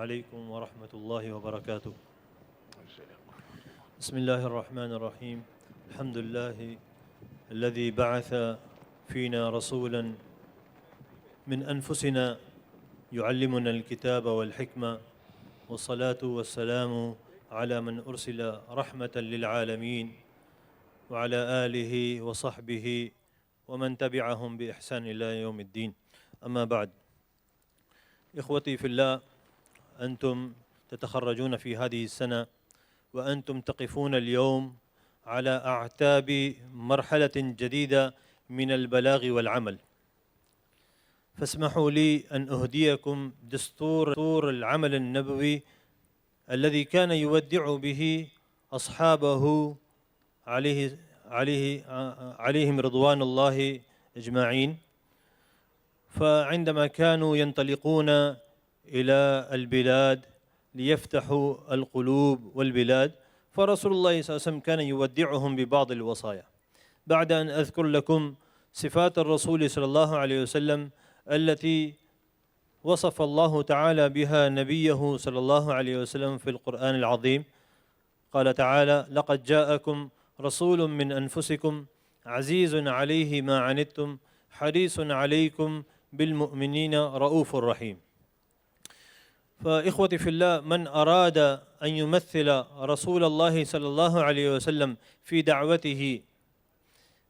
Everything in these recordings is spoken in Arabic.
عليكم ورحمة الله وبركاته. بسم الله الرحمن الرحيم. الحمد لله الذي بعث فينا رسولا من أنفسنا يعلمنا الكتاب والحكمة، والصلاة والسلام على من أرسل رحمة للعالمين وعلى آله وصحبه ومن تبعهم بإحسان إلى يوم الدين. أما بعد، إخوتي في الله، أنتم تتخرجون في هذه السنة وأنتم تقفون اليوم على أعتاب مرحلة جديدة من البلاغ والعمل، فاسمحوا لي أن أهديكم دستور العمل النبوي الذي كان يودع به أصحابه عليهم رضوان الله أجمعين. فعندما كانوا ينطلقون إلى البلاد ليفتحوا القلوب والبلاد، فرسول الله صلى الله عليه وسلم كان يودعهم ببعض الوصايا. بعد أن أذكر لكم صفات الرسول صلى الله عليه وسلم التي وصف الله تعالى بها نبيه صلى الله عليه وسلم في القرآن العظيم، قال تعالى: لقد جاءكم رسول من أنفسكم عزيز عليه ما عنتم حريص عليكم بالمؤمنين رؤوف رحيم. فإخوتي في الله، من أراد أن يمثل رسول الله صلى الله عليه وسلم في دعوته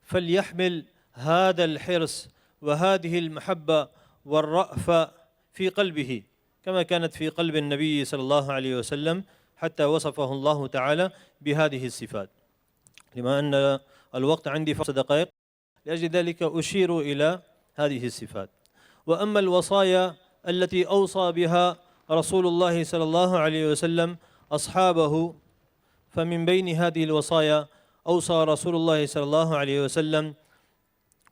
فليحمل هذا الحرص وهذه المحبة والرأفة في قلبه كما كانت في قلب النبي صلى الله عليه وسلم، حتى وصفه الله تعالى بهذه الصفات. لما أن الوقت عندي 5 دقائق، لأجل ذلك أشير إلى هذه الصفات. وأما الوصايا التي أوصى بها رسول الله صلى الله عليه وسلم أصحابه، فمن بين هذه الوصايا أوصى رسول الله صلى الله عليه وسلم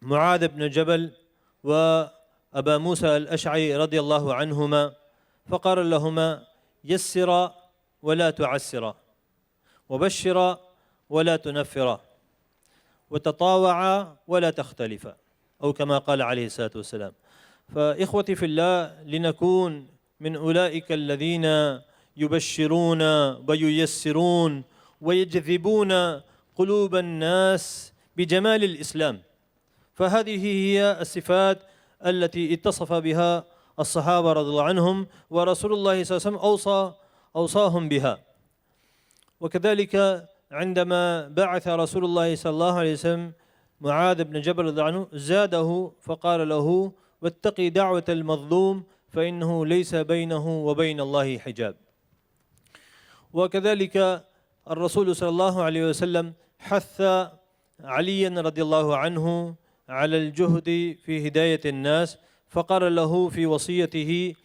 معاذ بن جبل وأبا موسى الأشعري رضي الله عنهما، فقال لهما: يسرا ولا تعسرا، وبشرا ولا تنفرا، وتطاوعا ولا تختلفا، أو كما قال عليه الصلاة والسلام. فإخوتي في الله، لنكون من أولئك الذين يبشرون وييسرون ويجذبون قلوب الناس بجمال الإسلام، فهذه هي الصفات التي اتصف بها الصحابة رضي الله عنهم، ورسول الله صلى الله عليه وسلم أوصاهم بها. وكذلك عندما بعث رسول الله صلى الله عليه وسلم معاذ بن جبل رضي الله عنه زاده فقال له: واتقي دعوة المظلوم فإنه ليس بينه وبين الله حجاب. وكذلك الرسول صلى الله عليه وسلم حث عليا رضي الله عنه على الجهد في هداية الناس، فقال له في وصيته: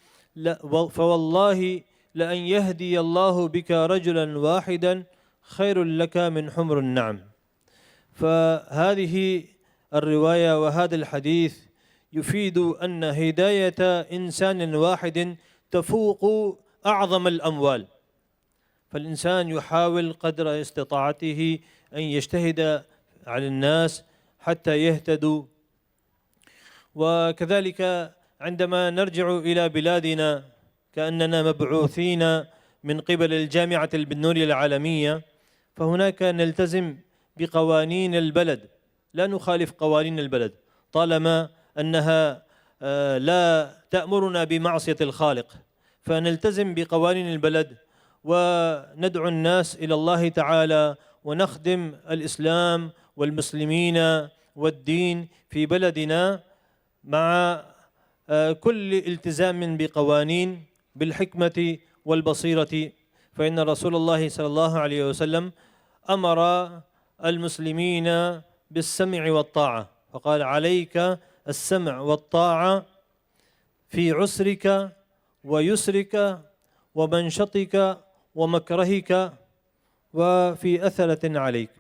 فوالله لأن يهدي الله بك رجلا واحدا خير لك من حمر النعم. فهذه الرواية وهذا الحديث يفيد أن هداية إنسان واحد تفوق أعظم الأموال، فالإنسان يحاول قدر استطاعته أن يجتهد على الناس حتى يهتدوا. وكذلك عندما نرجع إلى بلادنا كأننا مبعوثين من قبل الجامعة البنورية العالمية، فهناك نلتزم بقوانين البلد، لا نخالف قوانين البلد طالما أنها لا تأمرنا بمعصية الخالق، فنلتزم بقوانين البلد وندعو الناس إلى الله تعالى ونخدم الإسلام والمسلمين والدين في بلدنا مع كل التزام بقوانين بالحكمة والبصيرة. فإن رسول الله صلى الله عليه وسلم أمر المسلمين بالسمع والطاعة، فقال: عليك السمع والطاعة في عسرك ويسرك ومنشطك ومكرهك وفي أثرة عليك،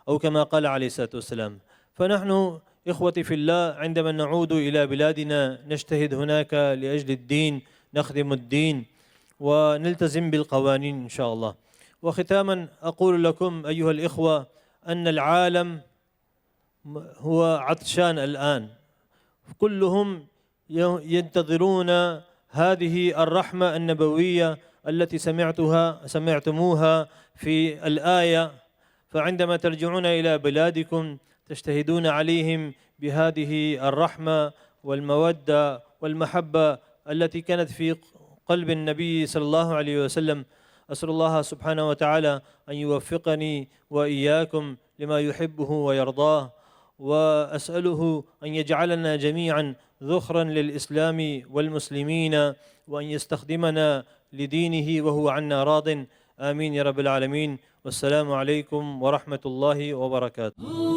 أو كما قال عليه الصلاة والسلام. فنحن إخوتي في الله عندما نعود إلى بلادنا نجتهد هناك لأجل الدين، نخدم الدين ونلتزم بالقوانين إن شاء الله. وختاما أقول لكم أيها الإخوة أن العالم هو عطشان الآن، كلهم ينتظرون هذه الرحمة النبوية التي سمعتموها في الآية، فعندما ترجعون إلى بلادكم تجتهدون عليهم بهذه الرحمة والمودة والمحبة التي كانت في قلب النبي صلى الله عليه وسلم. أسأل الله سبحانه وتعالى أن يوفقني وإياكم لما يحبه ويرضاه، وأسأله أن يجعلنا جميعا ذخرا للإسلام والمسلمين، وأن يستخدمنا لدينه وهو عنا راض. آمين يا رب العالمين. والسلام عليكم ورحمة الله وبركاته.